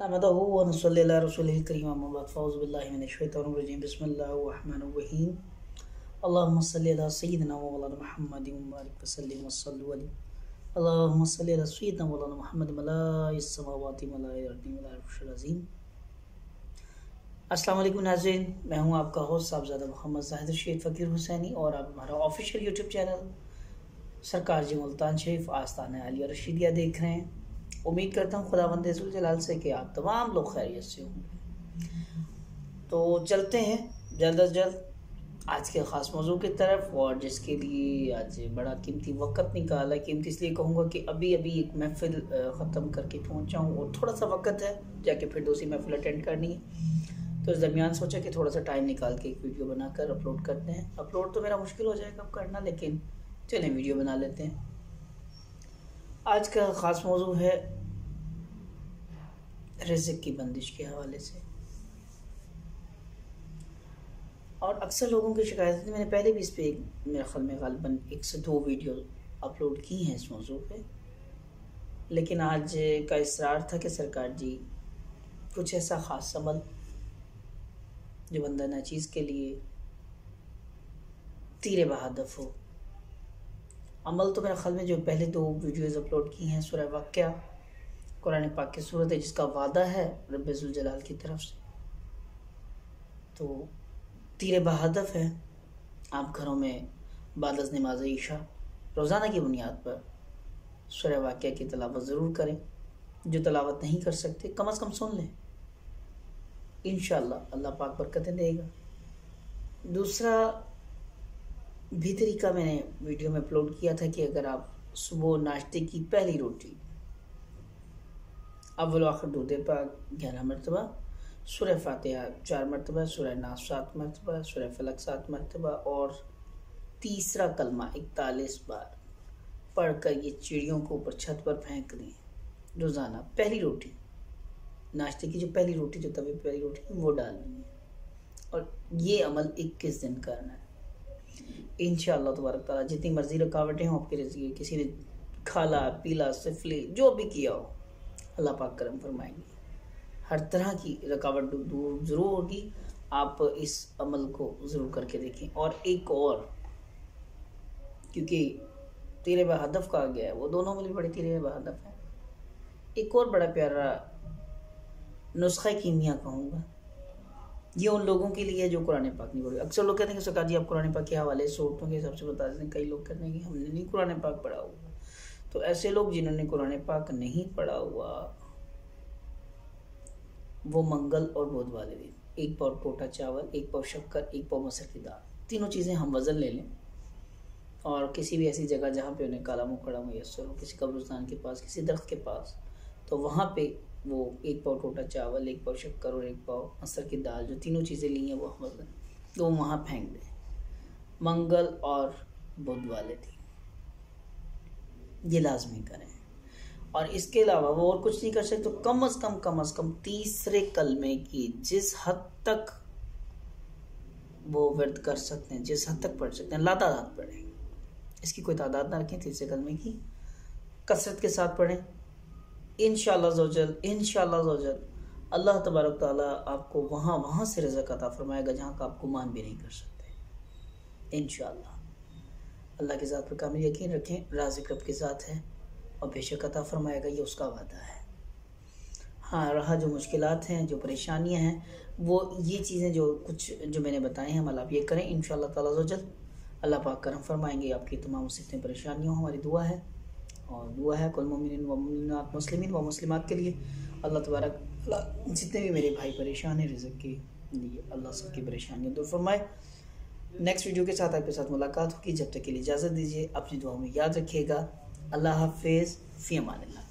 नहमदुहु व नसल्ली अला रसूलिल करीम अम्मा बाद फ़अऊज़ु बिल्लाहि मिनश शैतानिर रजीम बिस्मिल्लाहिर रहमानिर रहीम अल्लाहुम्मा सल्लि अला सय्यिदिना व मौलाना मुहम्मदिन व बारिक व सल्लिम व सल्लु अलैहि अल्लाहुम्मा सल्लि अला सय्यिदिना मौलाना मुहम्मद मलाइस समावाति मलाइल अर्दि मलाइल अर्शिल अज़ीम। अस्सलाम वालेकुम नाज़रीन, मैं हूं आपका होस्ट साहबज़ादा मोहम्मद ज़ाहिद रशीद फ़कीर हुसैनी और आप हमारा ऑफिशियल यूट्यूब चैनल सरकार जी मुल्तान शरीफ आस्ताना आलिया रशीदिया देख रहे हैं। उम्मीद करता हूँ खुदावंद ज़ुल जलाल से कि आप तमाम लोग खैरियत से होंगे। तो चलते हैं जल्द अज जल्द आज के ख़ास मौजू की तरफ, और जिसके लिए आज बड़ा कीमती वक्त निकाला। कीमती इसलिए कहूँगा कि अभी अभी एक महफ़िल ख़त्म करके पहुँचा हूँ और थोड़ा सा वक्त है, जाके फिर दूसरी महफ़िल अटेंड करनी है। तो इस दरमियान सोचा कि थोड़ा सा टाइम निकाल के एक वीडियो बनाकर अपलोड करते हैं। अपलोड तो मेरा मुश्किल हो जाएगा अब करना, लेकिन चलें वीडियो बना लेते हैं। आज का ख़ास मौजू है रिज़्क़ की बंदिश के हवाले से। और अक्सर लोगों की शिकायत थी, मैंने पहले भी इस पर मेरे ख्याल में ग़ालिबन 1 से 2 वीडियो अपलोड की हैं इस मौजू पे, लेकिन आज का इसरार था कि सरकार जी कुछ ऐसा ख़ास अमल जो बंदा नाचीज़ के लिए तीर बहादफ हो। अमल तो मेरे ख्याल में जो पहले 2 वीडियोज़ अपलोड की हैं, सूरह वाक़िया कुरान पाक की सूरत है जिसका वादा है रब्बे ज़ुल जलाल की तरफ से, तो तीर बहादफ है। आप घरों में बाद अज़ नमाज़ ईशा रोज़ाना की बुनियाद पर सूरह वाक़िया की तिलावत ज़रूर करें। जो तिलावत नहीं कर सकते कम अज़ कम सुन लें, इंशाअल्लाह अल्लाह पाक बरकतें देगा। दूसरा भी तरीका मैंने वीडियो में अपलोड किया था कि अगर आप सुबह नाश्ते की पहली रोटी अव्वल आखिर दूध पाक 11 मरतबा, सूरह फातिहा 4 मरतबा, सूरह नास 7 मरतबा, सूरह फलक 7 मरतबा और तीसरा कलमा 41 बार पढ़कर ये चिड़ियों को ऊपर छत पर फेंक दें। रोज़ाना पहली रोटी, नाश्ते की जो पहली रोटी, जो तवे पहली रोटी है वो डालनी है, और ये अमल 21 दिन करना है। इंशाअल्लाह तबारक तआला जितनी मर्ज़ी रुकावटें हों आपके रिज़्क़, किसी ने खाला पीला सिफली जो भी किया हो, अल्लाह पाक करम फरमाएंगे। हर तरह की रुकावट दूर ज़रूर होगी। आप इस अमल को ज़रूर करके देखें। और एक और, क्योंकि तीर बहादफ कहा गया है, वो दोनों अमल भी बड़े तीर बहादफ हैं। एक और बड़ा प्यारा नुस्खा कीमिया कहूँगा, ये उन लोगों के लिए जो कुरान पाक नहीं पढ़े। अक्सर लोग कहते हैं कि सरकार जी आप कुरान पाक के हवाले सूरतों के हिसाब से बता दें। कई लोग कहते हैं कि हमने नहीं कुरान पाक पढ़ा हुआ। तो ऐसे लोग जिन्होंने कुरान पाक नहीं पढ़ा हुआ, वो मंगल और बुध वाले दिन 1 पाव टोटा चावल, 1 पाव शक्कर, 1 पाव मसूर की दाल, तीनों चीज़ें हम वज़न ले लें और किसी भी ऐसी जगह जहाँ पे उन्हें काला मुकड़ा मुयस्सर हो, किसी कब्रिस्तान के पास, किसी दरख्त के पास, तो वहाँ पे वो 1 पाव टोटा चावल, 1 पाव शक्कर और 1 पाव मसूर की दाल, जो तीनों चीज़ें ली हैं वो हम वज़न, तो वहाँ फेंक दें मंगल और बुध वाले दिन। ये लाजमी करें। और इसके अलावा वो और कुछ नहीं कर सकते, तो कम अज़ कम तीसरे कलमे की जिस हद तक वो वर्द कर सकते हैं, जिस हद तक पढ़ सकते हैं, लातादाद पढ़ें। इसकी कोई तादाद ना रखें, तीसरे कलमे की कसरत के साथ पढ़ें। इंशाअल्लाह ज़ौजल अल्लाह तबारक तआला आपको वहाँ से रिज़्क़ अता फरमाएगा जहाँ का आप गुमान भी नहीं कर सकते। इंशाअल्लाह अल्लाह की ज़ात पर कामिल यकीन रखें, राज़िक़ रब की ज़ात है और बेशक अता फरमाएगा, ये उसका वादा है। हाँ, रहा जो मुश्किलात हैं, जो परेशानियां हैं, वो ये चीज़ें जो मैंने बताए हैं, अमल आप ये करें। इंशाअल्लाह ताला ज़वजल अल्लाह पाक करम फरमाएंगे, आपकी तमाम मुसीबतें परेशानियाँ हमारी दुआ है। और दुआ है कुल मोमिनीन व मोमिनात, मुस्लिमीन व मुस्लिमात के लिए। अल्लाह तबारक जितने भी मेरे भाई परेशान हैं रिज़्क़ के लिए, अल्लाह सबकी परेशानियाँ दूर फरमाए। नेक्स्ट वीडियो के साथ आपके साथ मुलाकात होगी। जब तक के लिए इजाज़त दीजिए, अपनी दुआ में याद रखिएगा। अल्लाह हाफ़िज़, फ़ी अमानिल्लाह।